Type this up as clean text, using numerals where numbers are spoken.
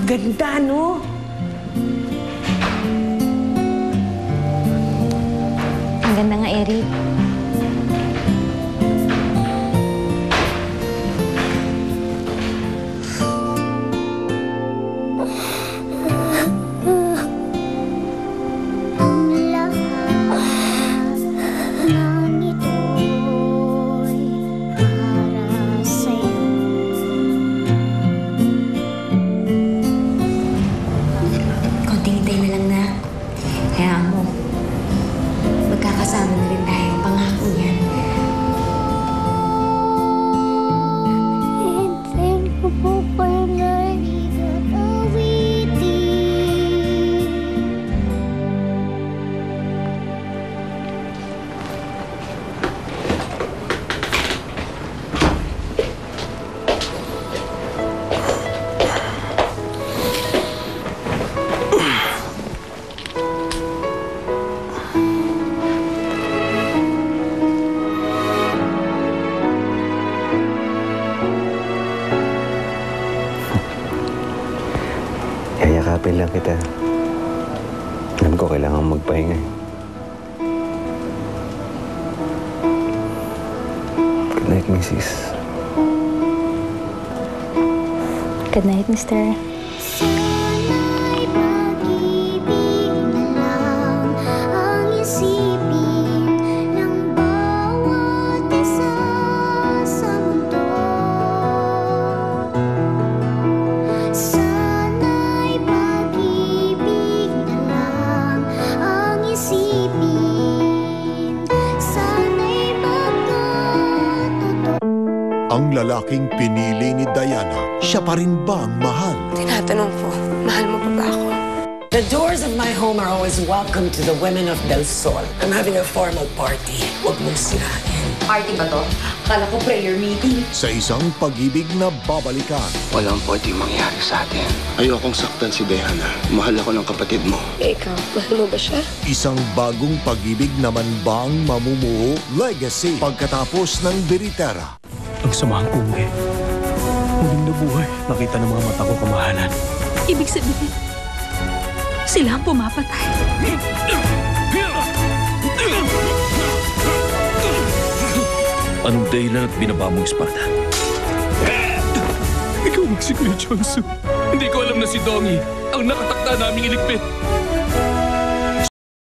Ganda, no? Ang ganda nga, Eric. Magkakasama na rin tayo. Pangako yan. Hintayin ko po kayo na awitin. Yakapin lang kita. Alam ko kailangan magpahinga. Good night, Mrs. Good night, Mister. Sana'y pag-ibig na lang ang isipin ng bawat isa sa mundo. Sana'y pag-ibig na lang ang isipin. Sana'y magkatotoo. Ang lalaking pinili ni Diana, siya pa rin ba ang mahal? Tinatanong ko, mahal mo pa ba ako? The doors of my home are always welcome to the women of Del Sol. I'm having a formal party. Huwag mong sirain. Party ba to? Akala ko prayer meeting. Sa isang pag-ibig na babalikan, Walang pwedeng mangyari sa atin. Ayokong saktan si Diana. Mahal ako ng kapatid mo. Eh, ikaw, mahal mo ba siya? isang bagong pag-ibig naman bang mamumuo? Legacy. Pagkatapos ng Biritera. Ang samahang uwi. Muling nabuhay. Nakita ng mga mata ko kamahalan. Ibig sabihin, sila ang pumapatay. Anong dahilan at binaba mong espada? Ikaw si Kuya Johnson. Hindi ko alam na si Dongie ang nakatakda naming iligpit.